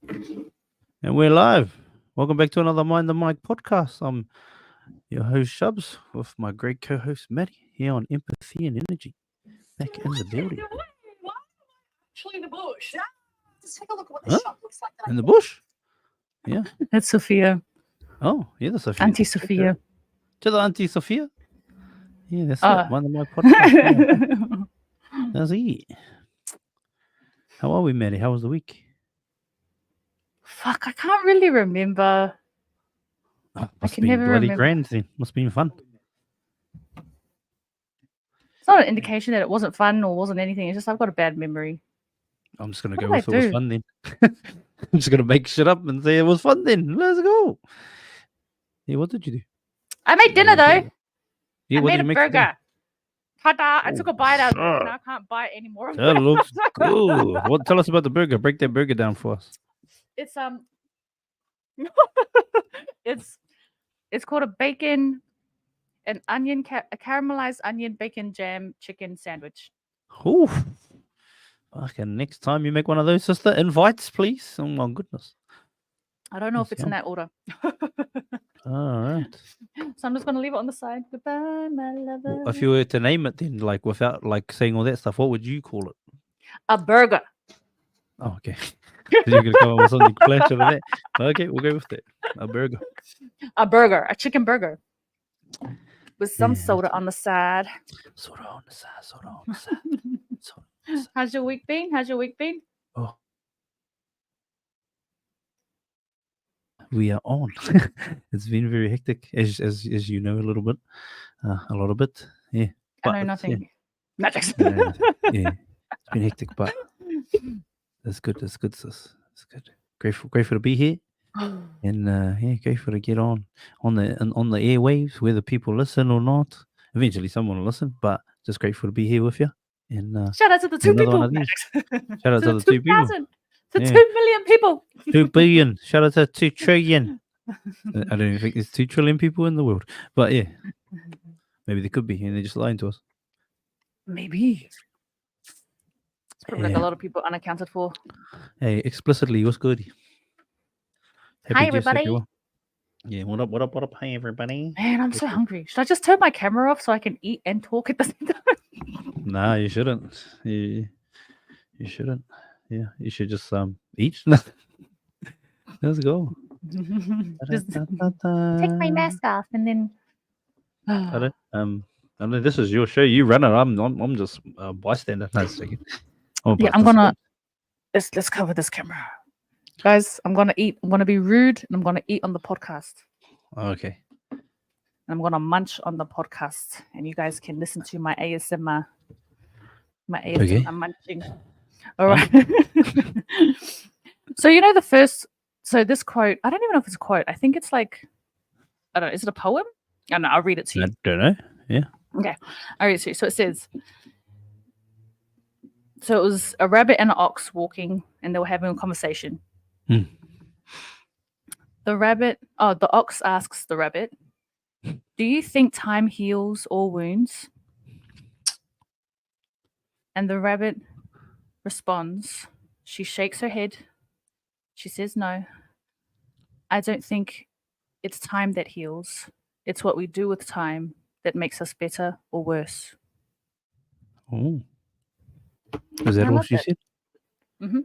And we're live. Welcome back to another Mind the Mic podcast. I'm your host, Shubz, with my great co host, Maddy, here on Empathy and Energy. Back in the building. Actually, in the bush. Yeah. Just take a look at what Huh? this shop looks like. In the bush? Yeah. That's Sophia. Oh, yeah, the Sophia. Auntie Sophia. To the Auntie Sophia? Yeah, that's Oh. it. Mind the Mic podcast. Yeah. That's it. How are we, Maddy? How was the week? Fuck, I can't really remember. Must can be never bloody remember. grand then. Must have been fun. It's not an indication that it wasn't fun or wasn't anything. It's just I've got a bad memory. I'm just going to What go did with I it was do? fun then. I'm just going to make shit up and say it was fun then. Let's go. Yeah, what did you do? I made dinner though. Yeah, I what did made you a make for dinner? burger. Ta-da! I took a bite out of it sure. and I can't bite anymore. That looks good. What? Tell us about the burger. Break that burger down for us. It's it's called a bacon, an onion, a caramelized onion bacon jam chicken sandwich. Ooh. Okay, next time you make one of those, sister, invites, please. Oh my goodness. I don't know if That's it's in yum. that order. All right. So I'm just gonna leave it on the side. Goodbye, my lover. Well, if you were to name it, then like without like saying all that stuff, what would you call it? A burger. Oh, okay. You're gonna come up with something flash out of that. Okay, we'll go with that. A burger. A burger, a chicken burger. With some Yeah, soda on the side. Soda on the side. Soda on the side. Soda on the side. How's your week been? Oh. We are on. It's been very hectic, as you know, a little bit, a lot of it. Yeah. I But know it's- nothing. Yeah, yeah, it's been hectic, but that's good. That's good, sis. It's good. Grateful to be here, and yeah, grateful to get on the airwaves, whether people listen or not. Eventually, someone will listen, but just grateful to be here with you. And Shout out to the two another one people. of these. Shout out to the 2 people. 2,000. To Yeah. 2 million people. 2 billion. Shout out to 2 trillion. I don't even think there's 2 trillion people in the world, but yeah, maybe they could be, and they're just lying to us. Maybe. It's probably like Yeah. a lot of people unaccounted for. Hey, explicitly, what's good? Hi, Jess, hope everybody. you're well. Yeah, what up, what up, what up? Hey, everybody. Man, I'm so hungry. Should I just turn my camera off so I can eat and talk at the same time? Nah, you shouldn't. You shouldn't. Yeah, you should just eat. Let's go. Just take my mask off and then. I don't. This is your show. You run it. I'm just a bystander. No, just joking. Yeah, I'm gonna. Let's cover this camera, guys. I'm gonna eat. I'm gonna be rude, and I'm gonna eat on the podcast. Okay. And I'm gonna munch on the podcast, and you guys can listen to my ASMR. My ASMR Okay. munching. All right. So you know the first. So this quote. I don't even know if it's a quote. I think it's like. I don't know. Is it a poem? I don't know. I'll read it to you. I don't know. Yeah. Okay. I'll read it to you. So it says. So it was a rabbit and an ox walking, and they were having a conversation. Hmm. The ox asks the rabbit, "Do you think time heals all wounds?" And the rabbit responds, she shakes her head. She says, "No, I don't think it's time that heals. It's what we do with time that makes us better or worse." Oh. Is that I all love she that. said? Mhm.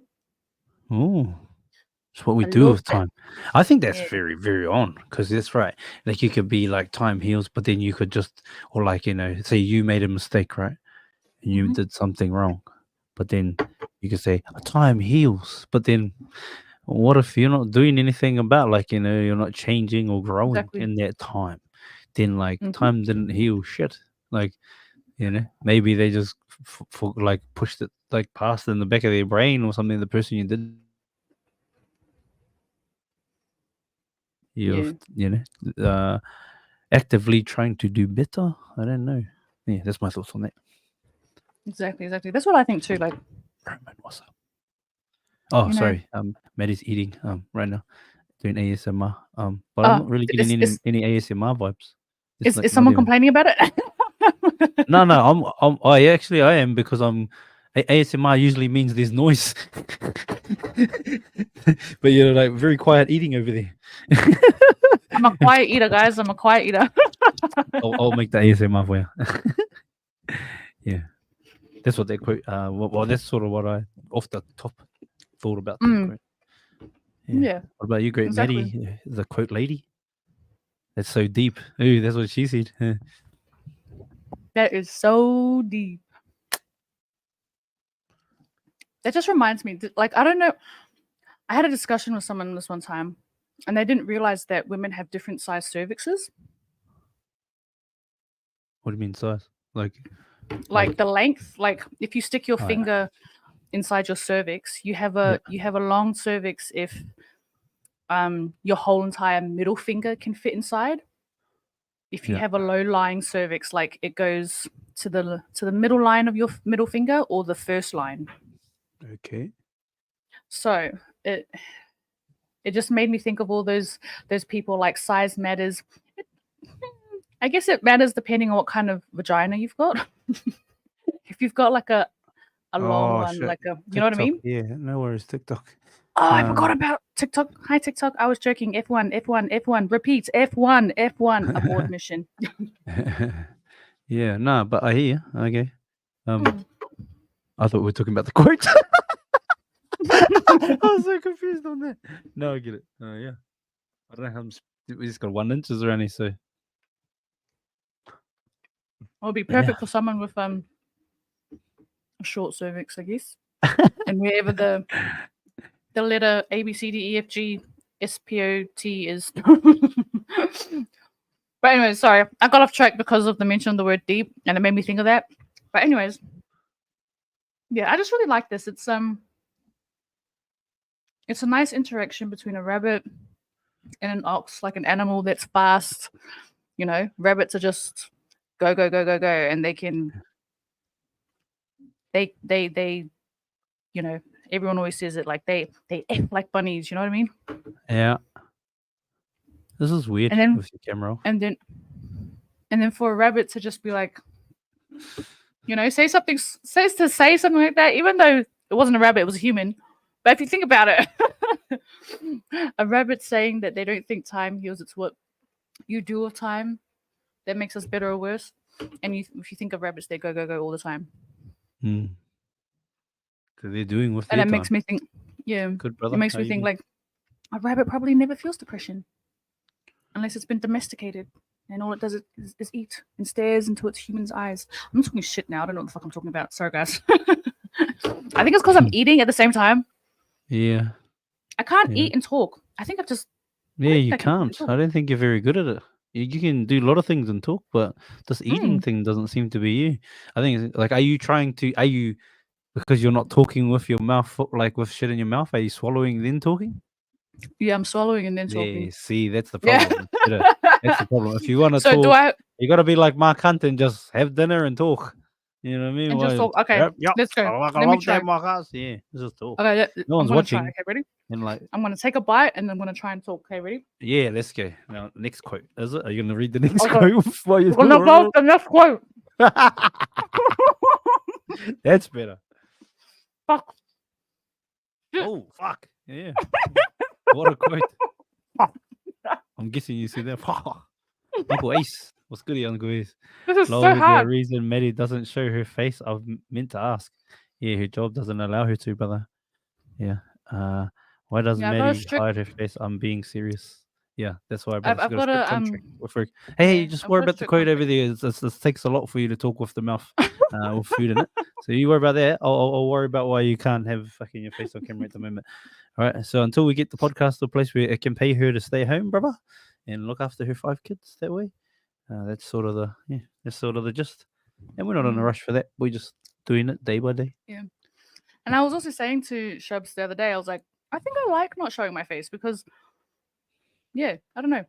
Oh. It's what we I do love with that. time. I think that's Yeah. very, very on, because that's right. Like you could be like time heals, but then you could just, or like, say you made a mistake, right? And you Mhm. did something wrong, but then you could say time heals, but then what if you're not doing anything about, like, you're not changing or growing Exactly. in that time? Then like Mhm. time didn't heal shit. Like, maybe they just like pushed it like past in the back of their brain or something. The person you did, actively trying to do better. I don't know. Yeah, that's my thoughts on that. Exactly. That's what I think too. Like, Roman, what's up? Oh, You know- sorry. Maddy's eating right now, doing ASMR. But I'm not really getting any ASMR vibes. It's is like not someone even- complaining about it? No, I am, because I'm ASMR usually means there's noise. But you're like very quiet eating over there. I'm a quiet eater, guys. I'm a quiet eater. I'll make the ASMR for you. Yeah. That's what they quote. Well, that's sort of what I off the top thought about that Mm. quote. Yeah. What about you, great Exactly. Maddy, the quote lady? That's so deep. Ooh, that's what she said. That is so deep. That just reminds me, like, I don't know. I had a discussion with someone this one time, and they didn't realize that women have different size cervixes. What do you mean size? Like The length. Like, if you stick your Oh, yeah. finger inside your cervix, you have a long cervix if your whole entire middle finger can fit inside. If you Yeah. have a low-lying cervix, like it goes to the middle line of your middle finger or the first line. Okay. So it just made me think of all those people, like size matters. I guess it matters depending on what kind of vagina you've got. If you've got like a long one, shit. like a, you know what I mean? Yeah, no worries, TikTok. Oh, I forgot about TikTok. Hi, TikTok. I was joking. F1, F1, F1. Repeat. F1, F1. Abort mission. Yeah, no, but I hear you. Okay. I thought we were talking about the quote. I was so confused on that. No, I get it. Oh, yeah. I don't know how we just got 1 inches or any, so. It would be perfect for someone with a short cervix, I guess. And wherever the letter A, B, C, D, E, F, G, S, P, O, T is. But anyways, sorry. I got off track because of the mention of the word deep, and it made me think of that. But anyways, yeah, I just really like this. It's a nice interaction between a rabbit and an ox, like an animal that's fast. You know, rabbits are just go, go, go, go, go, and they can. They you know, everyone always says it, like they act like bunnies, you know what I mean? Yeah. This is weird And then with your camera. and then for a rabbit to just be like, you know, say something like that, even though it wasn't a rabbit, it was a human. But if you think about it, a rabbit saying that they don't think time heals, it's what you do with time that makes us better or worse. And if you think of rabbits, they go, go, go all the time. So they're doing with And their it makes time. me think, yeah, Good, brother. it makes How me you think been? like a rabbit probably never feels depression unless it's been domesticated. And all it does is eat and stares into its human's eyes. I'm talking shit now. I don't know what the fuck I'm talking about. Sorry, guys. I think it's because I'm eating at the same time. Yeah. I can't Yeah. eat and talk. I think I've just... Yeah, you I can eat and can't. talk. I don't think you're very good at it. You can do a lot of things and talk, but this eating thing doesn't seem to be you. I think it's like, are you because you're not talking with your mouth, like with shit in your mouth, are you swallowing then talking? Yeah, I'm swallowing and then Yeah, talking. see, that's the Yeah. problem. That's the problem. If you want to So talk, do I... you got to be like Mark Hunt and just have dinner and talk. You know what I mean? And just Well, talk. Okay, yep. let's go. I Let me love try. that, Mark Hunt. Yeah, just talk. Okay, No one's I'm gonna try. watching. Okay, ready? And like, I'm gonna take a bite and I'm gonna try and talk. Okay, ready? yeah, let's go. Now, next quote. Is it? Are you going to read the next Okay. quote while you're We're gonna go with the next quote. That's better. Fuck. Oh, fuck. Yeah. What a quote. I'm guessing you see that. Uncle Ace. What's good, Uncle Ace? This is Lol, so the hard. reason Maddy doesn't show her face, I've meant to ask. Yeah, her job doesn't allow her to, brother. Yeah. Why does Yeah, I've got a Maddy strict... hide her face? I'm being serious. Yeah, that's why, I've brother. She's got a got strict a contract with her. Hey, yeah, just I've worry got a about the strict quote over contract. there. This takes a lot for you to talk with the mouth, with food in it. So you worry about that. I'll worry about why you can't have fucking your face on camera at the moment. All right. So until we get the podcast to a place where it can pay her to stay home, brother, and look after her 5 kids that way. That's sort of the gist. And we're not in a rush for that. We're just doing it day by day. Yeah. And I was also saying to Shubz the other day, I was like, I think I like not showing my face because, yeah, I don't know.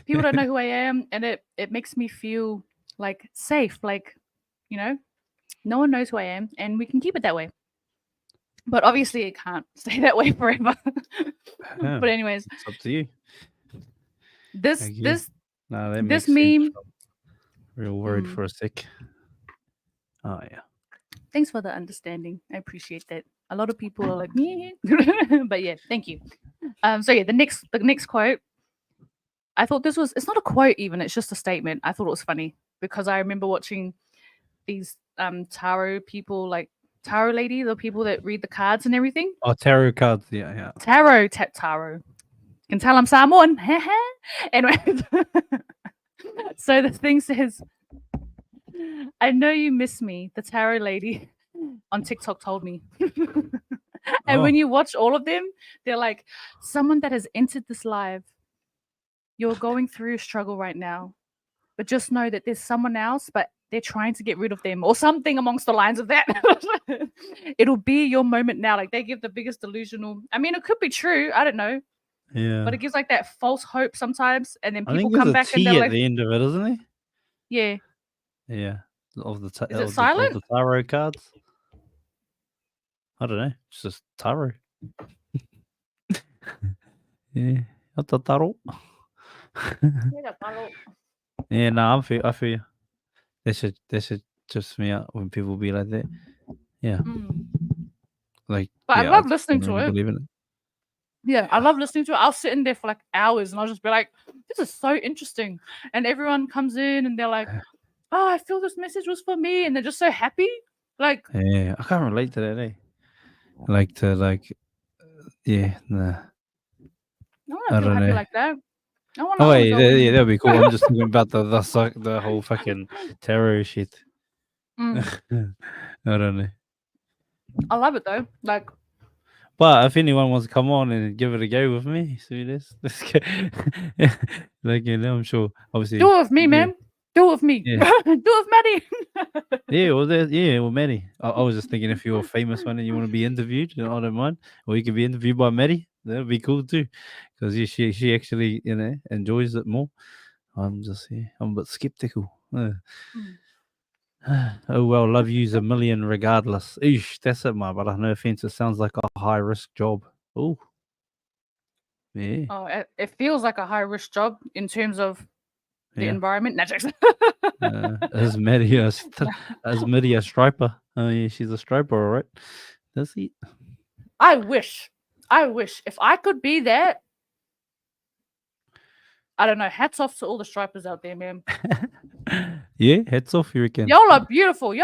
People don't know who I am, and it makes me feel like safe, like, you know, no one knows who I am, and we can keep it that way. But obviously, it can't stay that way forever. But anyways, it's up to you. This that this makes sense. meme. Real worried for a sec. Oh yeah. Thanks for the understanding. I appreciate that. A lot of people are like, me, but yeah, thank you. So yeah, the next quote. I thought this was. It's not a quote even. It's just a statement. I thought it was funny because I remember watching these tarot people, like tarot ladies or people that read the cards and everything. Oh, tarot cards. Yeah. Tarot. Can tell I'm Samoan. Anyway, so the thing says, I know you miss me, the tarot lady on TikTok told me. And when you watch all of them, they're like, someone that has entered this live, you're going through a struggle right now, but just know that there's someone else, but they're trying to get rid of them or something amongst the lines of that. It'll be your moment now. Like they give the biggest delusional. I mean, it could be true. I don't know. Yeah. But it gives like that false hope sometimes. And then I people think come there's back a and T they're at like, the end of it, isn't there? yeah. Yeah. Of the Is it of the silent? tarot cards. I don't know. It's just tarot. Yeah. Not the tarot. Yeah, no, I feel you. That should just me out when people be like that. Yeah. Mm. Like, But yeah, I love just listening don't to really it. believe in it. Yeah, I love listening to it. I'll sit in there for like hours and I'll just be like, this is so interesting. And everyone comes in and they're like, oh, I feel this message was for me. And they're just so happy. Like, Yeah, I can't relate to that, eh? Yeah, nah. I want I to feel don't happy know. like that. I want Oh, to wait, go in. yeah, that'd be cool. I'm just thinking about the whole fucking tarot shit. Mm. I don't know. I love it though. Like, But if anyone wants to come on and give it a go with me, see this, like, you know, I'm sure, obviously. do it with me, yeah, man. Do it with me. Yeah. Do it with Maddy. Yeah, well, Maddy. I was just thinking if you're a famous one and you want to be interviewed, I don't mind. Or you can be interviewed by Maddy. That'd be cool too, because she actually enjoys it more. I'm a bit skeptical. Oh well, love you's a million regardless. Eesh, that's it, my brother. No offense, it sounds like a high risk job. Oh, yeah. Oh, it feels like a high risk job in terms of the environment. No, jokes. Is Maddy a striper? Oh yeah, she's a striper, all right. Does he? I wish if I could be that. I don't know. Hats off to all the strippers out there, man. Yeah, hats off, you reckon? Y'all are beautiful,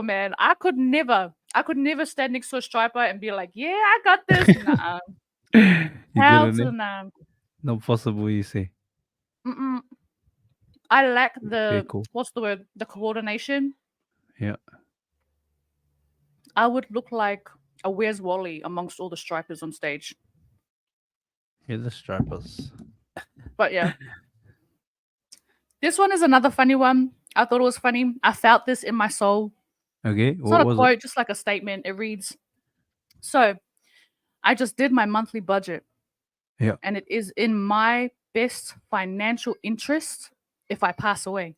man. I could never stand next to a stripper and be like, yeah, I got this. Nah. Hell to the nah. Not possible, you say. I lack the cool. what's the word? The coordination. Yeah. I would look like a Where's Wally amongst all the strippers on stage. Yeah, the strippers. But yeah. This one is another funny one. I thought it was funny. I felt this in my soul. Okay. It's not a quote, just like a statement. It reads, so I just did my monthly budget. Yeah. And it is in my best financial interest if I pass away.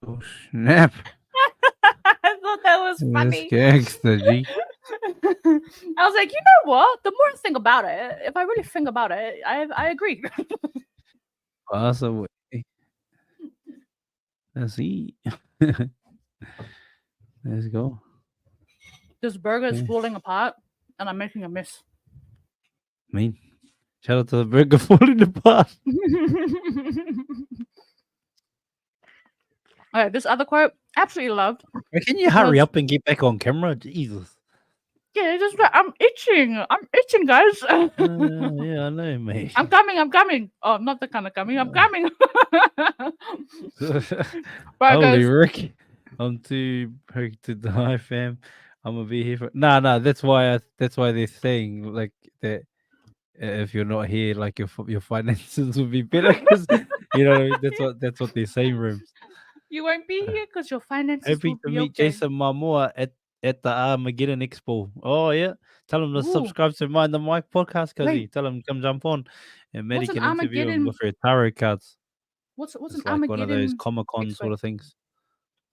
Oh, snap. I thought that was funny. That's gangster, G. I was like, you know what? The more I think about it, if I really think about it, I agree. Pass away. Let's see. Let's go. This burger is falling apart, and I'm making a mess. Mean. Shout out to the burger falling apart. All right, this other quote, absolutely loved. Can you hurry up and get back on camera? Jesus. Yeah, just I'm itching. I'm itching, guys. Yeah, I know, mate. I'm coming. Oh, not the kind of coming. I'm coming. Right, Holy guys. Rick. I'm too broke to die, fam. I'm gonna be here for that's why they're saying like that if you're not here, like your finances will be better because you know that's what they say, rooms. You won't be here because your finances Happy will to be meet okay. Jason Momoa at the Armageddon Expo. Oh yeah, tell him to subscribe to Mind the Mic podcast, cuz tell him come jump on and Maddy can interview him with her tarot cards. What's it's an like Armageddon? One of those Comic-Con sort of things.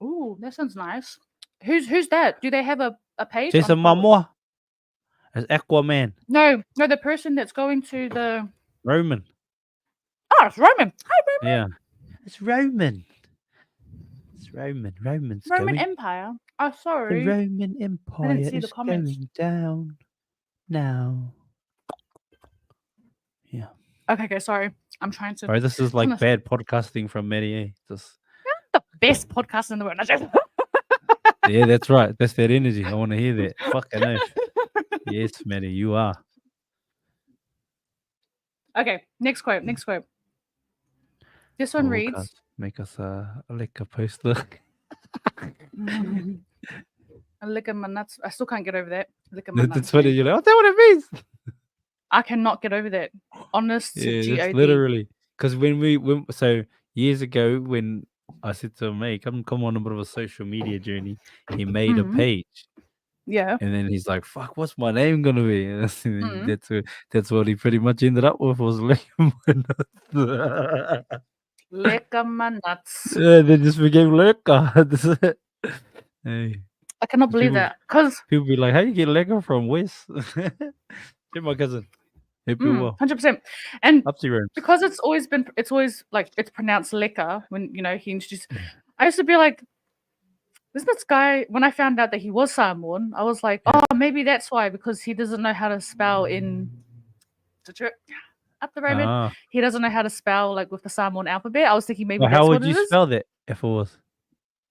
Ooh, that sounds nice. Who's that? Do they have a page? Jason Momoa. As Aquaman. No, the person that's going to the Roman. Oh, it's Roman. Hi, Roman. Yeah. It's Roman. Roman's Roman going. Empire. Oh, The sorry. Roman Empire see the is comments. going down now. Yeah. Okay, sorry. I'm trying to. Right, this is trying like to- bad podcasting from Maddy. Eh? Just the best podcast in the world. yeah, that's right. That's that energy. I want to hear that. Fucking oath. Yes, Maddy, you are. Okay, next quote. Next quote. This one Oh, reads. God, make us a lekker poster. I lick my nuts. I still can't get over that. Lick my nuts. That's funny. You're like, oh, that what it means. I cannot get over that. Honest to Yeah, that's God. literally because when so years ago when I said to him, "Hey, come on a bit of a social media journey," he made a Mhm. page, Yeah. and then he's like, "Fuck, what's my name gonna be?" And Mhm. that's what he pretty much ended up with was like, Lick my nuts. they just became Lurker. Hey, I cannot believe people, that. Because people be like, "How you get Lurker from West?" Check my cousin. Hope you well. 100%. And Up to your own. because it's always like it's pronounced liquor when he introduced. I used to be like, isn't this guy? When I found out that he was Samoan, I was like, oh, maybe that's why, because he doesn't know how to spell in up the Roman. Ah. He doesn't know how to spell like with the Samoan alphabet. I was thinking maybe Well, that's how what would it you is. spell that if it was?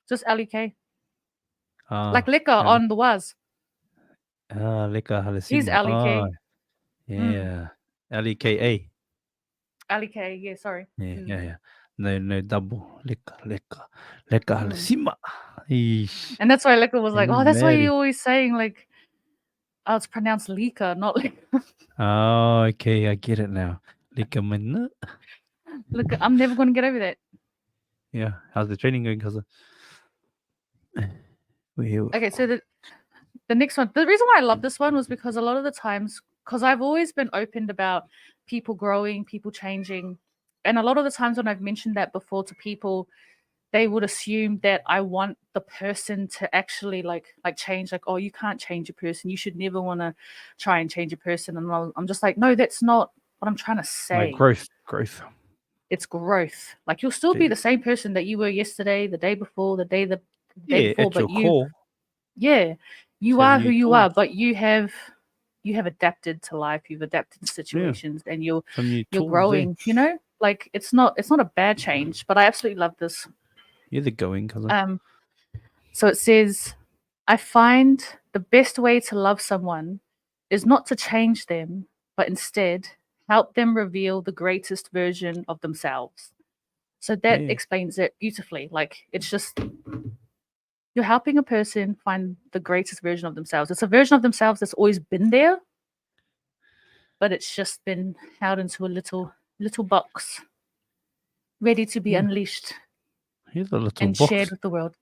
Just L-E-K. Like Ah, liquor on the was. Leka He's Halasima. L-E-K. Ah, yeah. Leka. L-E-K. Yeah, sorry. Yeah. No double. Leka Halasima. Eesh. And that's why liquor was like, oh, that's why Mary. you're always saying like, oh, it's pronounced liquor, not like. Oh, okay, I get it now. Leka Mana. Look, I'm never gonna get over that. Yeah. How's the training going, cousin? Okay, so the next one, the reason why I love this one was because a lot of the times, because I've always been open about people growing, people changing, and a lot of the times when I've mentioned that before to people, they would assume that I want the person to actually like change, like, oh, you can't change a person, you should never want to try and change a person, and I'm just like, no, that's not what I'm trying to say. Like growth. It's growth. Like you'll still be the same person that you were yesterday, the day before, the day before, at but your core. You are who you are, but you have adapted to life, you've adapted to situations, and you're growing, like it's not a bad change, but I absolutely love this. You're the going, cousin. So it says, I find the best way to love someone is not to change them, but instead help them reveal the greatest version of themselves. So that explains it beautifully. Like it's just you're helping a person find the greatest version of themselves. It's a version of themselves that's always been there, but it's just been held into a little box, ready to be unleashed Here's a little and box. shared with the world.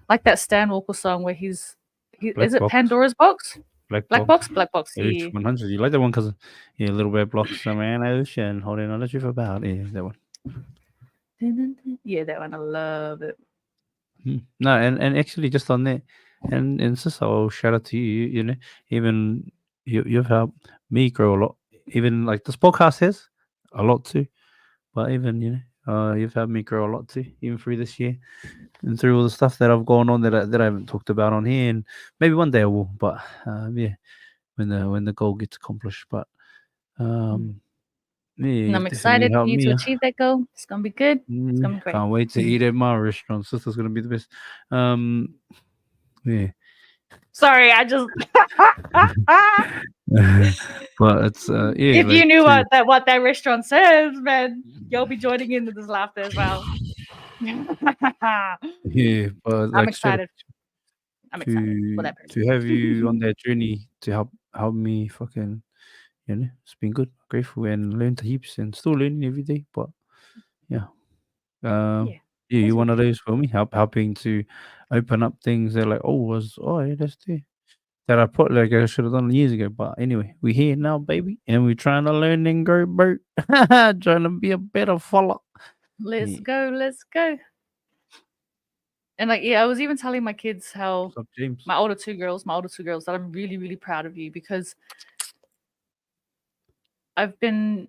Like that Stan Walker song where is it box. Pandora's box? Black box. Yeah. 100. You like that one, cousin? Yeah, Little Red Blocks, the man ocean, holding on the truth about. Yeah, that one. Yeah, that one. I love it. No, and actually, just on that, and sister, I'll shout out to you. You know, even you've helped me grow a lot. Even like this podcast has a lot too, but even you've helped me grow a lot too, even through this year and through all the stuff that I've gone on that I haven't talked about on here, and maybe one day I will. But yeah, when the goal gets accomplished, but yeah, And I'm excited for you to achieve that goal. It's gonna be good. It's gonna be great. Can't wait to eat at my restaurant. Sister's gonna be the best. Yeah. Sorry, I just. But it's If you knew what that restaurant says, man, you'll be joining into this laughter as well. Yeah, but I'm excited. I'm excited for that person. To have you on that journey to help me fucking, it's been good, grateful, and learned heaps, and still learning every day. But yeah, you're one of those for me, helping to open up things that like, yeah, that's there. That I put like I should have done years ago. But anyway, we're here now, baby, and we're trying to learn and grow, Bert. Trying to be a better fella. Let's go. And like, I was even telling my kids how my older two girls, that I'm really, really proud of you, because I've been,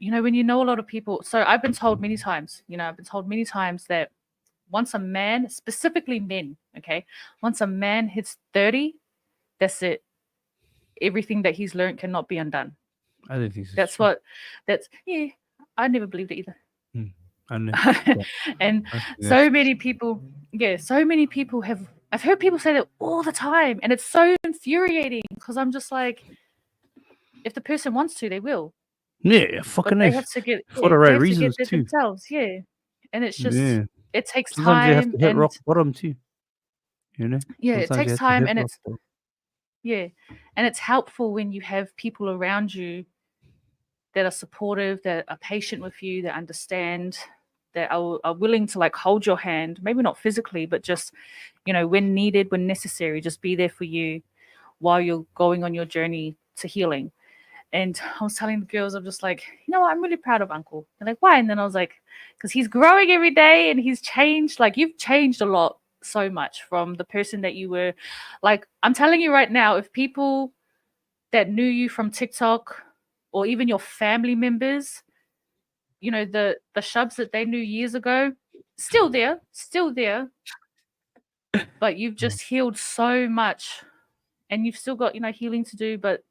when you know a lot of people. So I've been told many times, that once a man, specifically men, okay, once a man hits 30, that's it. Everything that he's learned cannot be undone. I don't think so. That's I never believed it either. I know. And I think so that's- many people, I've heard people say that all the time, and it's so infuriating because I'm just like, if the person wants to, they will. Yeah, But fucking they if. have to get For the right they have to reasons get there too. themselves, and it's just Yeah. it takes Sometimes you have time to hit and rock bottom too. You know? it Sometimes you takes have to time hit and rock it's bottom. and it's helpful when you have people around you that are supportive, that are patient with you, that understand, that are willing to like hold your hand, maybe not physically, but just, when needed, when necessary, just be there for you while you're going on your journey to healing. And I was telling the girls, I'm just like, I'm really proud of Uncle. They're like, why? And then I was like, because he's growing every day and he's changed. Like, you've changed a lot, so much from the person that you were. Like, I'm telling you right now, if people that knew you from TikTok or even your family members, the Shubz that they knew years ago, still there, but you've just healed so much and you've still got, healing to do, but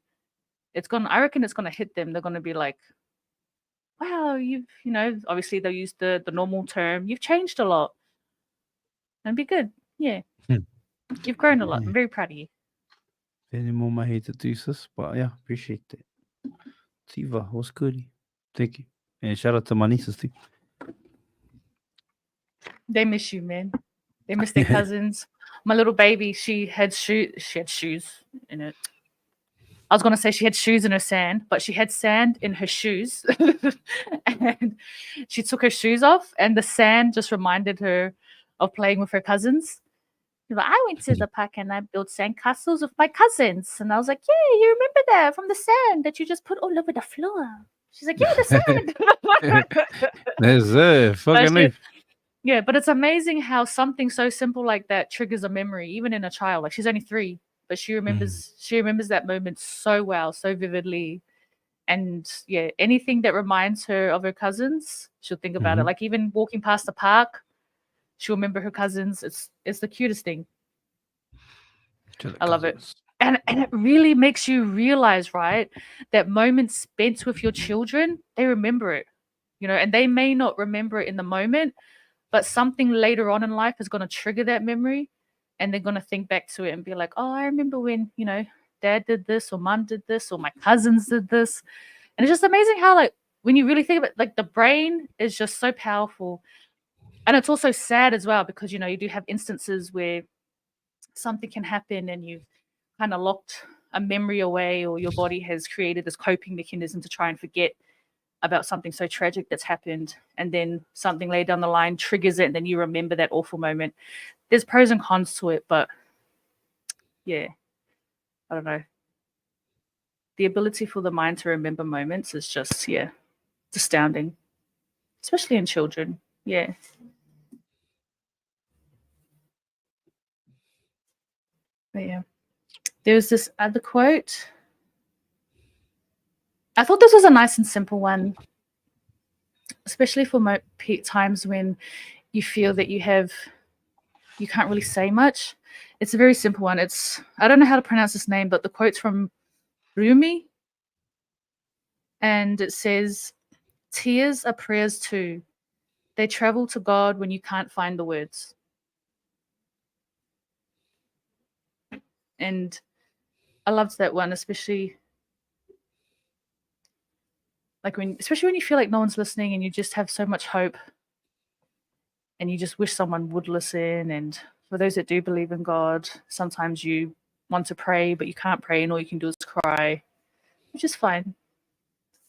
I reckon it's gonna hit them. They're gonna be like, wow, obviously they'll use the normal term, you've changed a lot. And be good. Yeah. You've grown a lot. I'm very proud of you. Any more my hate to do sis, but yeah, appreciate it. Tiva, what's good? Thank you. And shout out to my nieces too. They miss you, man. They miss their cousins. My little baby, she had shoes in it. I was gonna say she had shoes in her sand, but she had sand in her shoes. And she took her shoes off and the sand just reminded her of playing with her cousins. She's like, I went to the park and I built sand castles with my cousins. And I was like, yeah, you remember that from the sand that you just put all over the floor. She's like, yeah, the sand. That's fucking life. Yeah, but it's amazing how something so simple like that triggers a memory, even in a child. Like, she's only 3, but she remembers that moment so well, so vividly. And yeah, anything that reminds her of her cousins, she'll think about it. Like, even walking past the park, she'll remember her cousins. It's the cutest thing. I love it. And it really makes you realize, right, that moments spent with your children, they remember it, and they may not remember it in the moment, but something later on in life is going to trigger that memory, and they're going to think back to it and be like, oh, I remember when, dad did this or mom did this or my cousins did this. And it's just amazing how, like, when you really think about it, like, the brain is just so powerful. And it's also sad as well because, you do have instances where something can happen and you've kind of locked a memory away, or your body has created this coping mechanism to try and forget about something so tragic that's happened, and then something later down the line triggers it, and then you remember that awful moment. There's pros and cons to it, but yeah, I don't know. The ability for the mind to remember moments is just, it's astounding, especially in children. Yeah. But yeah, there's this other quote. I thought this was a nice and simple one, especially for times when you feel that you can't really say much. It's a very simple one. I don't know how to pronounce this name, but the quote's from Rumi, and it says, tears are prayers too. They travel to God when you can't find the words. And I loved that one, especially when you feel like no one's listening and you just have so much hope and you just wish someone would listen. And for those that do believe in God, sometimes you want to pray, but you can't pray and all you can do is cry, which is fine.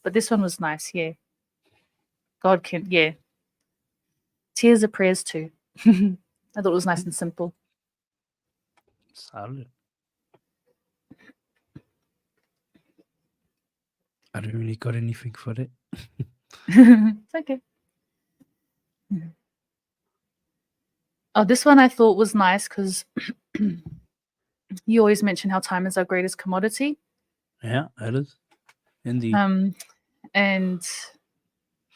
But this one was nice, yeah. God can, yeah. Tears are prayers too. I thought it was nice and simple. Solid. I don't really got anything for it. It's okay. Oh, this one I thought was nice because you always mention how time is our greatest commodity. Yeah, it is. Indeed. And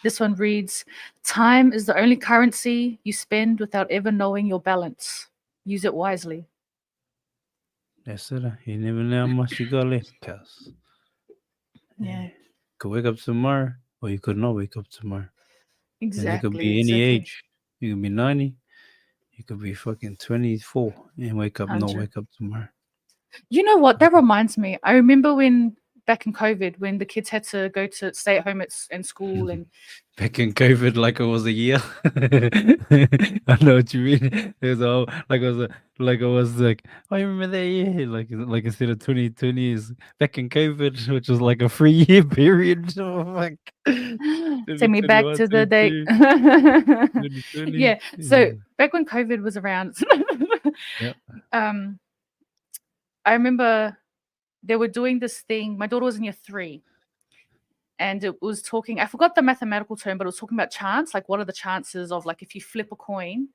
This one reads, time is the only currency you spend without ever knowing your balance. Use it wisely. That's it. You never know how much you got left, cuz. Yeah, Could wake up tomorrow, or you could not wake up tomorrow. And you could exactly. be any exactly. age. You could be 90. You could be fucking 24 and wake up, not 100. wake up tomorrow. You know what? That reminds me. I remember when back in COVID, when the kids had to go to stay at home and school, and Back in COVID, like it was a year. I know what you mean. It was all like I was like, I remember that year. Like instead of 2020 is back in COVID, which was like a 3-year period. So like take me back 2021, to the day. 2020. Yeah. So back when COVID was around, Yeah. I remember they were doing this thing. My daughter was in year 3, and it was talking. I forgot the mathematical term, but it was talking about chance. Like, what are the chances of, like, if you flip a coin,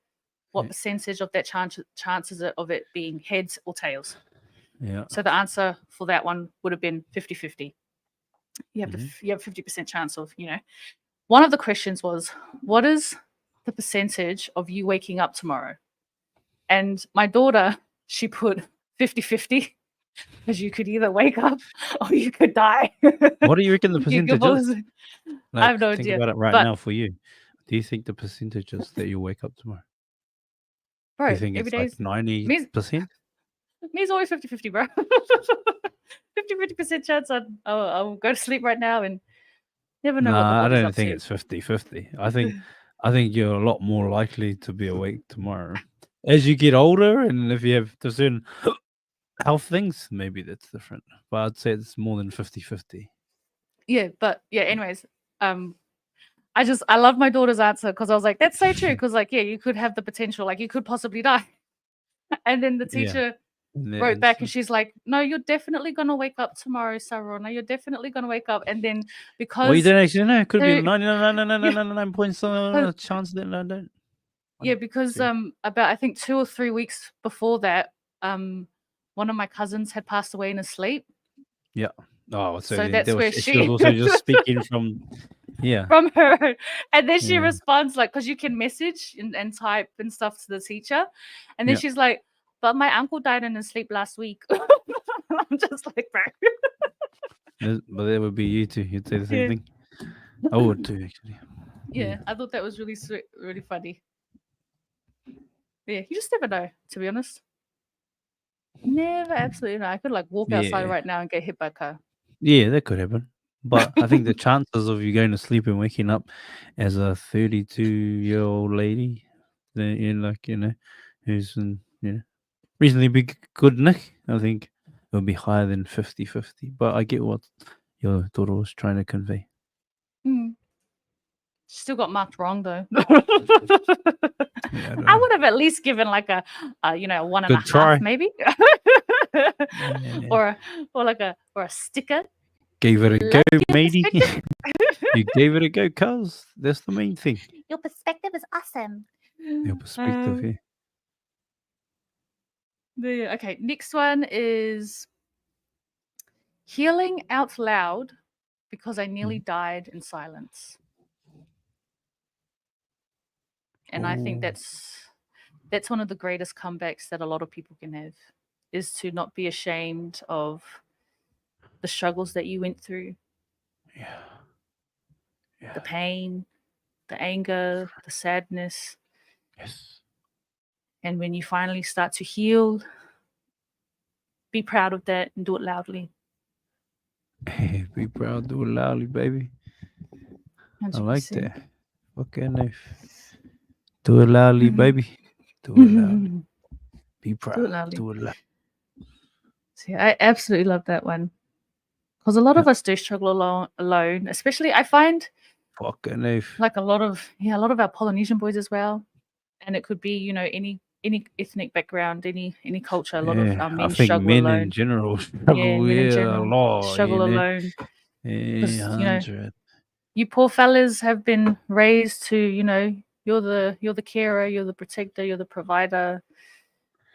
what Yeah. percentage of that chances of it being heads or tails? Yeah. So the answer for that one would have been 50-50. You have Mhm. you have 50% chance of, One of the questions was, what is the percentage of you waking up tomorrow? And my daughter, she put 50-50 because you could either wake up or you could die. What do you reckon the You percentage could is? I Like, have no think idea. about it right But, now for you. Do you think the percentage is that you wake up tomorrow? Do bro, you think every it's like day's 90%? me's always 50-50, bro. 50% chance I'll go to sleep right now and never know what the Nah, I body's don't up think to. it's 50-50. I think you're a lot more likely to be awake tomorrow. As you get older and if you have certain health things, maybe that's different. But I'd say it's more than 50-50. Yeah, but yeah, anyways, I love my daughter's answer because I was like, that's so true. Because, like, yeah, you could have the potential, like, you could possibly die. And then the Yeah. teacher And that wrote back and answer. she's like, no, you're definitely gonna wake up tomorrow, Sarona. You're definitely gonna wake up. And then Well, you because don't actually know. It could be so- 99 points chance that I don't. yeah, because See. about I think 2 or 3 weeks before that, one of my cousins had passed away in his sleep. Yeah. Oh, So that's where she was also just speaking from from her. And then she Yeah. responds, like, because you can message and type and stuff to the teacher. And then Yeah. she's like, but my uncle died in his sleep last week. I'm just like, bro. But that would be you too. You'd say the same Yeah. thing. I would too, actually. Yeah, I thought that was really sweet, really funny. Yeah, you just never know, to be honest. Never absolutely know. I could, like, walk outside Yeah. right now and get hit by a car. Yeah, that could happen. But I think the chances of you going to sleep and waking up as a 32-year-old lady, who's in, reasonably big, good nick, I think it would be higher than 50-50. But I get what your daughter was trying to convey. Mm. Still got marked wrong, though. Yeah, I don't I know. would have at least given, like, a 1.5, Good try. maybe. Yeah. or a sticker. Gave it a go, Love your matey. perspective. You gave it a go, cuz. That's the main thing. Your perspective is awesome. Your perspective, yeah. Okay, next one is healing out loud because I nearly died in silence. And I think Ooh. that's one of the greatest comebacks that a lot of people can have, is to not be ashamed of the struggles that you went through, Yeah. the pain, the anger, the sadness. Yes. And when you finally start to heal, be proud of that and do it loudly. Be proud, do it loudly, baby. 100%. I like that. Fucking knife. Do it loudly, baby. Do it loudly. Be proud. Do it loudly. Do it loudly. See, I absolutely love that one. Because a lot of us do struggle alone, especially I find Fucking knife. like a lot of our Polynesian boys as well. And it could be, any ethnic background, any culture. A lot of our I men think struggle men alone. in general struggle men in a general lot. struggle alone. Yeah, 'Cause, 100. You poor fellas have been raised to, you're the carer, you're the protector, you're the provider.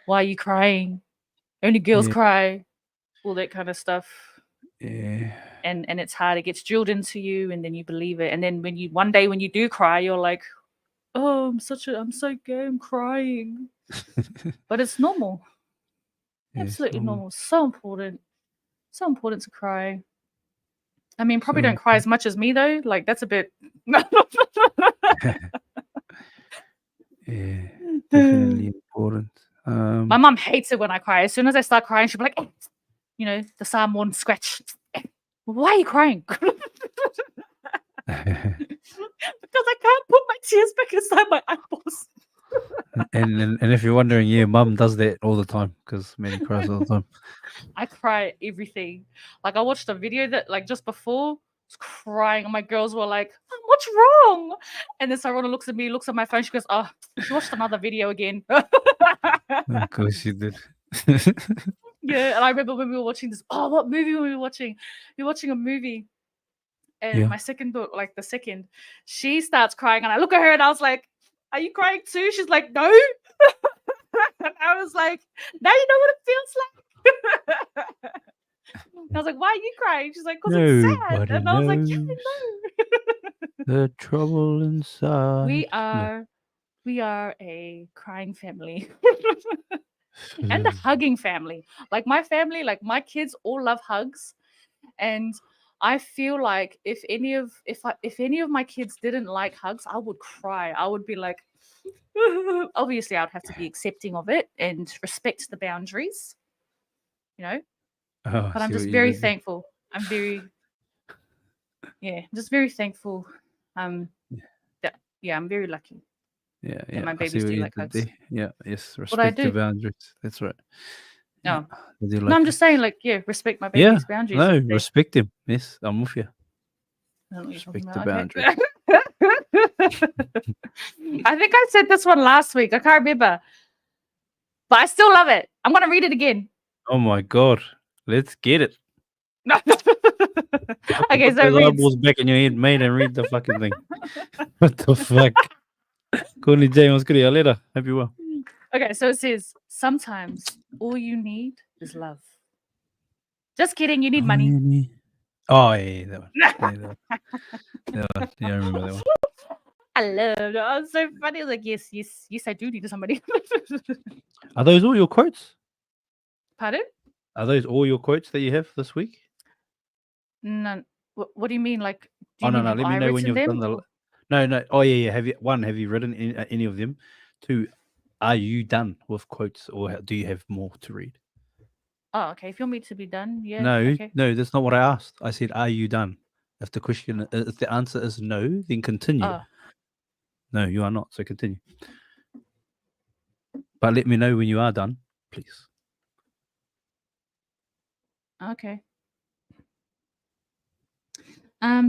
Why are you crying? Only girls Yeah. cry. All that kind of stuff. Yeah. and it's hard. It gets drilled into you, and then you believe it. And then one day when you do cry, you're like, oh, I'm so gay, I'm crying. But it's normal. Yeah, it's Absolutely normal. normal. So important. So important to cry. I mean, probably So don't cry as much as me though. Like that's a bit. Yeah, definitely important. My mum hates it when I cry. As soon as I start crying, she'll be like, the Samoan scratch. Why are you crying? Because I can't put my tears back inside my eyeballs. and if you're wondering, yeah, mum does that all the time because Maddy cries all the time. I cry at everything. Like I watched a video that like just before I was crying, and my girls were like, "Mum, what's wrong?" And then Sarona looks at me, looks at my phone, she goes, "Oh, she watched another video again." Of course she did. Yeah, and I remember when we were watching this. Oh, what movie were we watching? We were watching a movie. And Yeah. my second book, like the second, she starts crying, and I look at her and I was like, "Are you crying too?" She's like, "No." And I was like, "Now you know what it feels like." I was like, "Why are you crying?" She's like, "'Cause it's sad." Nobody And I was like, "Yeah, knows I know." the trouble inside. We are a crying family. And a hugging family. Like my family, like my kids all love hugs. And I feel like if any of my kids didn't like hugs, I would cry. I would be like, obviously I'd have to be accepting of it and respect the boundaries, Oh, but I I'm see just what you very did there. thankful. Just very thankful. I'm very lucky Yeah, that my I see babies what do you like did hugs. there. Yeah, yes, What I respect the do. boundaries. That's right. No. I do No, like I'm it. just saying, like, yeah, respect my Yeah, baby's boundaries. no, If they- respect him. Yes, I'm with you. I don't know what you're talking Respect the about. boundaries. Okay. I think I said this one last week. I can't remember. But I still love it. I'm going to read it again. Oh my god, let's get it. No. Okay, Put so it those reads. eyeballs back in your head, mate, and read the fucking thing. What the fuck? Courtney J, what's good? Later. Hope you well. Okay, so it says, sometimes all you need is love. Just kidding. You need money. Oh, yeah, that one. That one. Yeah, I remember that one. I love it. Oh, it's so funny. I was like, yes, I do need somebody. Are those all your quotes? Pardon? Are those all your quotes that you have this week? No. What do you mean? Like, do Oh, you no, mean no. have Let me I know when written you've them? done the. No. Oh, yeah. Have you written any of them? Two, are you done with quotes or do you have more to read? Oh, okay. If you want me to be done, yeah. No, Okay. no, that's not what I asked. I said, are you done? If the answer is no, then continue. Oh. No, you are not. So continue. But let me know when you are done, please. Okay.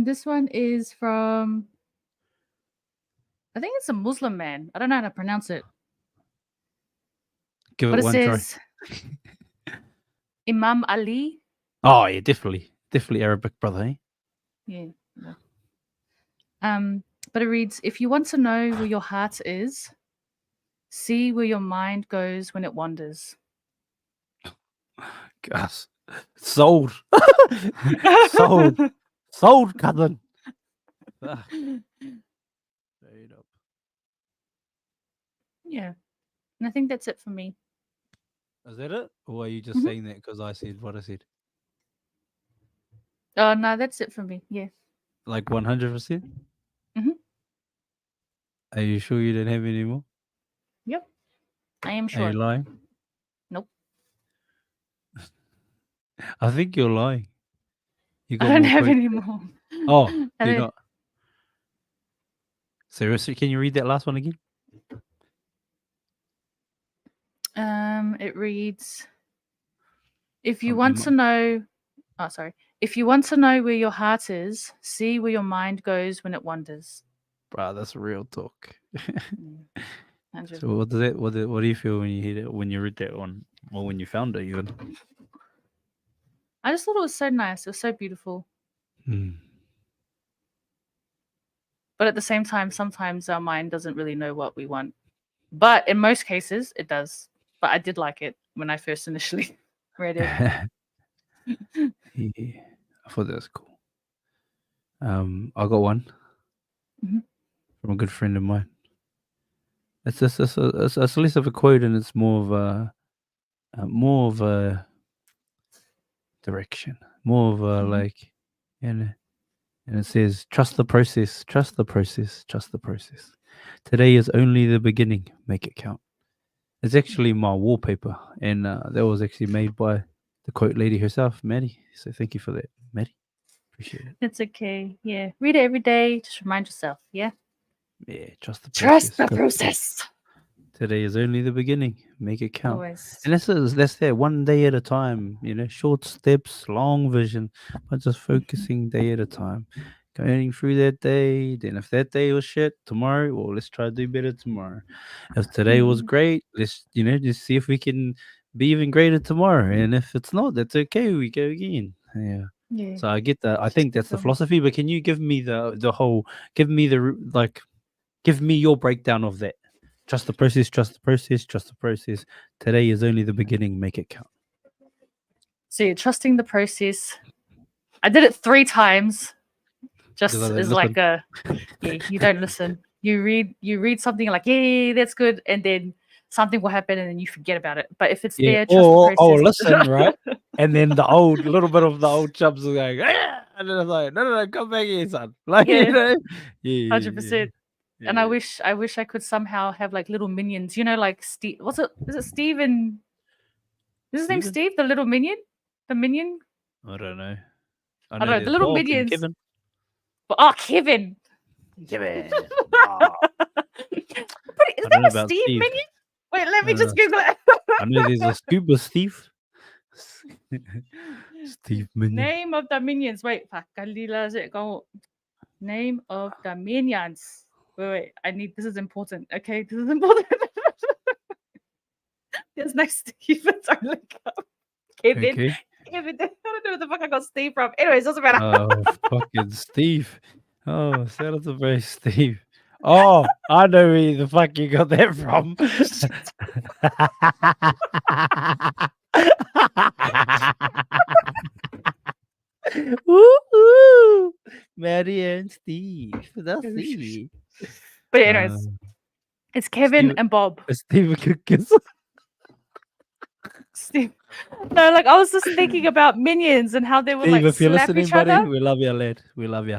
This one is from, I think it's a Muslim man. I don't know how to pronounce it. Give But it it one try. says Imam Ali. Oh, yeah, definitely Arabic, brother. Eh? Yeah. But it reads, if you want to know where your heart is, see where your mind goes when it wanders. Gosh, sold, sold, cousin. Ah. Straight up. Yeah. And I think that's it for me. Is that it? Or are you just saying that because I said what I said? Oh, no, that's it for me. Yeah. Like 100%? Mhm. Are you sure you don't have any more? Yep. I am Are sure. you lying? Nope. I think you're lying. You I got don't more have quotes any there. more. Oh, I do you don't- not? Seriously, can you read that last one again? It reads, if you want to know, if you want to know where your heart is, see where your mind goes when it wanders. Bruh, that's real talk. 100. So what do you feel when you hear that, when you read that one, or when you found it even? I just thought it was so nice. It was so beautiful. But at the same time, sometimes our mind doesn't really know what we want. But in most cases, it does. But I did like it when I first initially read it. Yeah. I thought that was cool. I got one Mhm. from a good friend of mine. It's less of a quote, and it's more of a direction, more of a like, and it says, "Trust the process, trust the process, trust the process. Today is only the beginning. Make it count." It's actually my wallpaper, and that was actually made by the quote lady herself, Maddy. So thank you for that, Maddy. Appreciate it. It's okay. Yeah. Read it every day. Just remind yourself. Yeah. Yeah, trust the process. Trust the process. Today is only the beginning. Make it count. Always. And that's there, one day at a time. Short steps, long vision, but just focusing day at a time. Going through that day. Then if that day was shit, tomorrow, well, let's try to do better tomorrow. If today was great, let's just see if we can be even greater tomorrow. And if it's not, that's okay. We go again. Yeah. Yeah. So I get that. I think that's the philosophy. But can you give me the whole? Give me give me your breakdown of that. Trust the process, trust the process, trust the process. Today is only the beginning. Make it count. So you're trusting the process. I did it 3 times. Just Because I don't as like listen. you don't listen. You read something like, yeah, that's good, and then something will happen and then you forget about it. But if it's Yeah. there, trust the Or process. listen, right? And then the little bit of the old chubs are going, "Ah!" And then it's like, no, come back here, son. Like, Yeah. yeah, 100%. And I yeah. wish I could somehow have like little minions, like Steve. Is it Steve and is his name Steven? Steve, the little minion? The minion? I don't know. I don't know, the there's little Bob and minions. Kevin. Kevin. Kevin. But is I don't that know a about Steve Steve. minion? Wait, let me Uh, just Google it. I know there's a scuba Steve. Steve Minion. Name of the minions. Wait, name of the minions. Wait. This is important. Okay, this is important. There's no Steve. Sorry, look up. Kevin. Okay. Kevin. I don't know where the fuck I got Steve from. Anyways, doesn't matter. Oh, fucking Steve. Oh, shout out to very Steve. Oh, I know where the fuck you got that from. Woo-hoo! Maddy and Steve. That's Steve. But anyways, it's Kevin Steve- and Bob. Steve could kiss. Steve. No, like I was just thinking about minions and how they would Steve, like if you're slap listening, each buddy, other. we love you, lad. We love you.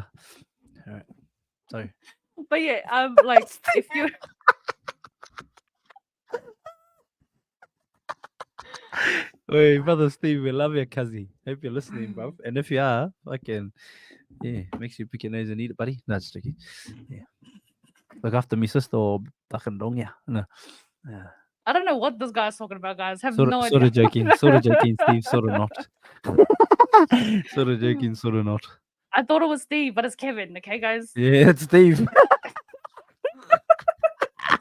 All right. Sorry. But yeah, like if you Wait, brother Steve, we love you, cuzzy. Hope you're listening, bro. And if you are, fucking, make sure you pick your nose and eat it, buddy. No, just joking. Yeah. Look after me sister or fucking dong, yeah. No. Yeah. I don't know what this guy's talking about, guys. I have Sort no of idea. joking, Steve. Sort of not. Sort of joking, sort of not. I thought it was Steve, but it's Kevin. Okay, guys. Yeah, it's Steve.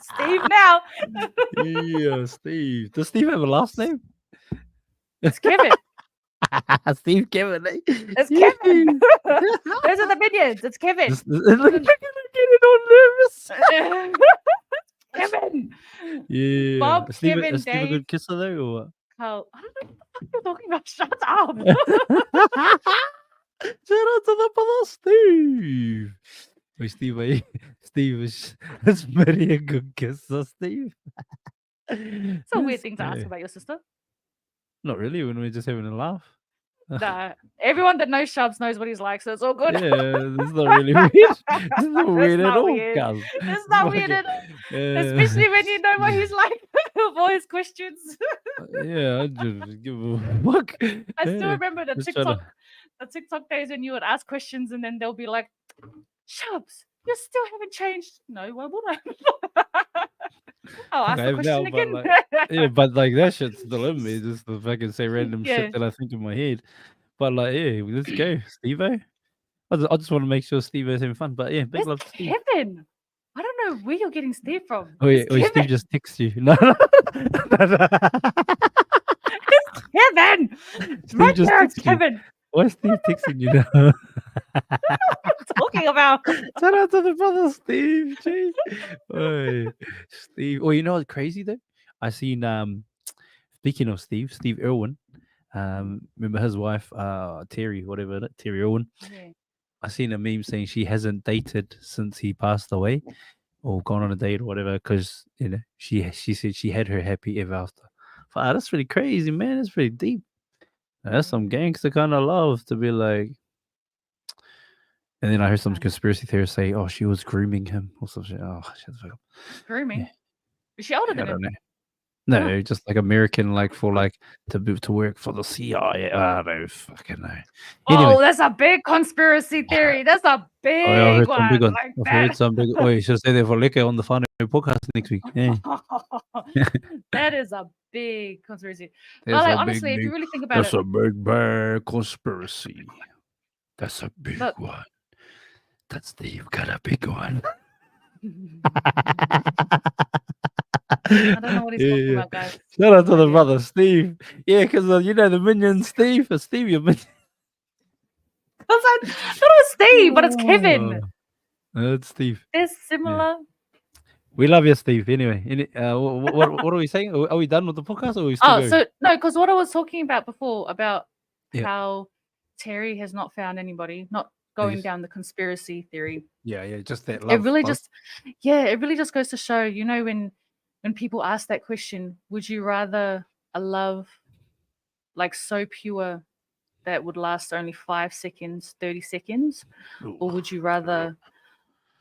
Steve now. Yeah, Steve. Does Steve have a last name? It's Kevin. Steve Kevin. Eh? It's Kevin. Those are the minions. It's Kevin. Look, getting all nervous. Kevin. Yeah. Bob, Is Steve, Kevin, is Steve a Dave. good kisser though, or what? Carl. I don't know what you're talking about. Shut up. Shout out to the brother Steve. Wait, Steve, Steve is very a good kisser, Steve. It's a weird thing to ask about your sister. Not really, when we're just having a laugh. Nah, everyone that knows Shubz knows what he's like, so it's all good. Yeah, this is not really weird. It's not weird at all, weird. cuz. It's not weird at all. Especially when you know what he's like with all his questions. Yeah, I just give a fuck. I still remember the just tryna- TikTok days when you would ask questions and then they'll be like, Shubz, you still haven't changed. No, why would I? I'll ask the I've question now, again. but yeah, but like that shit's still in me. Just the fucking say random Yeah. shit that I think in my head. But like, yeah, let's go, Steve-O. I just want to make sure Steve-O's having fun. But yeah, big It's love to Steve. Kevin. I don't know where you're getting Steve from. Oh yeah, It's wait, Kevin. Steve just texts you. No. Kevin. Steve Right just there, it's texted you. Kevin. Why is Steve texting you now? What are you talking about? Shout out to the brother Steve. Gee. Oi, Steve. Oh, you know what's crazy though? I seen speaking of Steve Irwin, Remember his wife, Terry, whatever, Terry Owen. Yeah. I seen a meme saying she hasn't dated since he passed away, or gone on a date or whatever, because she said she had her happy ever after. Wow, that's really crazy, man. That's pretty deep. That's some gangster kind of love to be like. And then I heard some conspiracy theorists say, "Oh, she was grooming him or something." Oh, shut the fuck up. Grooming. Yeah. Is she older I than don't him? know. No, just like American, like for like to work for the CIA. I don't fucking know. Anyway, Oh, that's a big conspiracy theory. That's a I've big heard some big one. ones. Like I've heard that. some big. Oh, you should stay there for liquor on the final podcast next week. Yeah. That is a big conspiracy. That's But like, a honestly, if big, you really think about that's it, a big bad conspiracy. That's a big But- one. That's Steve got a big one. I don't know what he's talking about, guys. Shout out to No the idea. brother Steve. Yeah, because you know the minion Steve. Steve, your minion. I was like, not it's Steve, but it's Kevin. It's Steve. They're similar. We love you, Steve. Anyway, what are we saying? Are we done with the podcast, or are we still Oh, going? so no, because what I was talking about before about Yeah. how Terry has not found anybody, not going Yes. down the conspiracy theory. Yeah, just that love. It really buzz. it really just goes to show, when people ask that question, would you rather a love like so pure that would last only 5 seconds, 30 seconds, or would you rather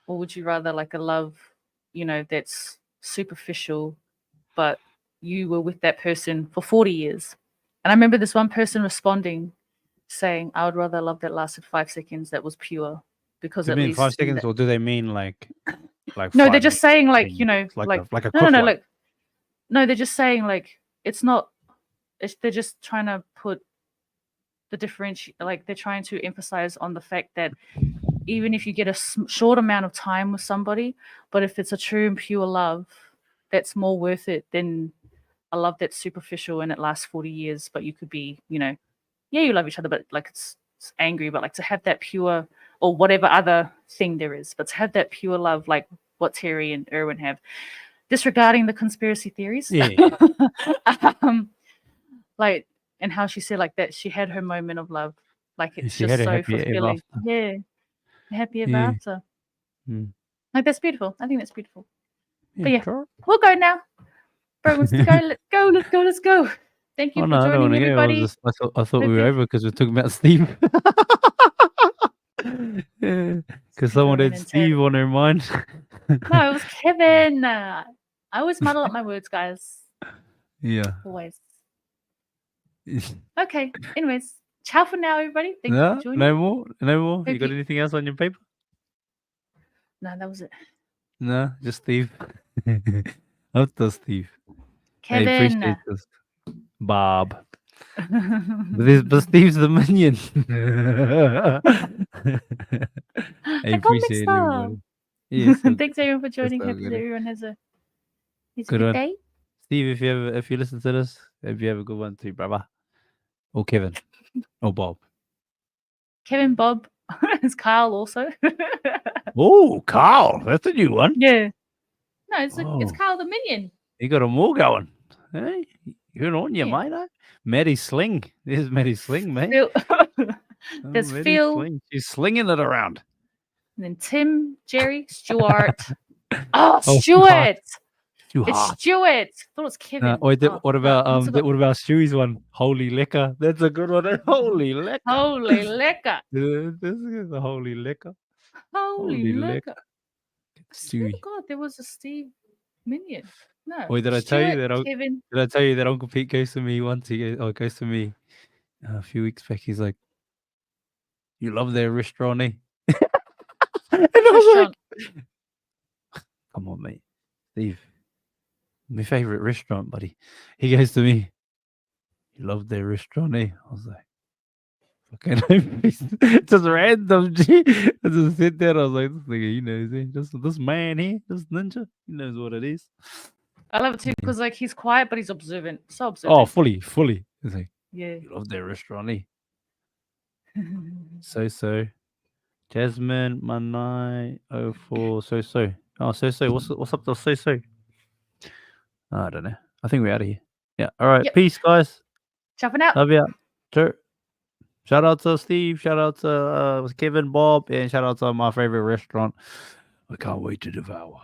like a love, that's superficial, but you were with that person for 40 years? And I remember this one person responding saying, I would rather love that lasted 5 seconds that was pure, because Do at they mean least 5 in seconds, that- or do they mean like? no, 5 they're just saying like, minutes? like a no, quick no, one. like, no, they're just saying like, they're just trying to put the differentiate, like they're trying to emphasize on the fact that even if you get a short amount of time with somebody, but if it's a true and pure love, that's more worth it than a love that's superficial and it lasts 40 years, but you could be, you love each other, but like it's angry, but like to have that pure, or whatever other thing there is, but to have that pure love, like what Terry and Erwin have, disregarding the conspiracy theories. Yeah. Like, and how she said like that she had her moment of love, like it's She just had a so happy ever fulfilling. after. Yeah, happy ever Yeah. after. Mm. Like that's beautiful. I think that's beautiful. Yeah, But yeah, sure. we'll go now. Bro wants to go. Let's go. Thank you Oh for no, I don't want joining, to go. everybody. I thought we Hope were you- over because we're talking about Steve. Because someone Erwin had and Steve on their mind. No, it was Kevin. I always muddle up my words, guys. Yeah. Always. Okay. Anyways, ciao for now, everybody. Thank you No, for joining. no more. You Hope got you- anything else on your paper? No, that was it. No, just Steve. Not the Steve. I Kevin. appreciate this, Bob. But Steve's the minion. I I got mixed appreciate up. everybody. Yes, Thanks everyone for joining. all Hope good. that everyone has a Good good one. day. Steve, if you listen to this, if you have a good one too, brother. Or Kevin. Or Bob. Kevin, Bob, is Kyle also? Oh, Carl. That's a new one. Yeah. No, it's Oh. Kyle the Minion. You got them all going. Hey, you're on your Yeah. mate, eh? Maddy Sling. There's Maddy Sling, mate. Phil. Oh, There's Maddy Phil. Sling. She's slinging it around. And then Tim, Jerry, Stuart. Oh, Oh, Stuart. Too It's hard. Stuart. Thought it was Kevin. Wait, Oh, what about what's it got? what about Stewie's one? Holy liquor. That's a good one. Holy liquor. Holy liquor. This is a holy liquor. Holy liquor. I swear Stewie. to God, there was a Steve Minion. No. Wait, did I tell you Stuart, that Kevin. Did I tell you that Uncle Pete goes to me once? He goes to me a few weeks back. He's like, "You love their restaurant, eh?" And I was like, Restaurant. "Come on, mate, Steve, my favorite restaurant, buddy." He goes to me, "You love their restaurant, eh?" I was like, "Fucking just random." G. I just sit there. I was like, "This nigga, he knows, eh? This man here, this ninja, he knows what it is." I love it too because like he's quiet but he's observant. So observant. Oh, fully. He's like, Yeah. "You love their restaurant, eh?" So. Jasmine, Manai, 04, so. Oh, so. What's up to so? I don't know. I think we're out of here. Yeah. All right. Yep. Peace, guys. Chopping out. Love ya. Sure. Shout out to Steve. Shout out to Kevin, Bob, and shout out to my favorite restaurant. I can't wait to devour.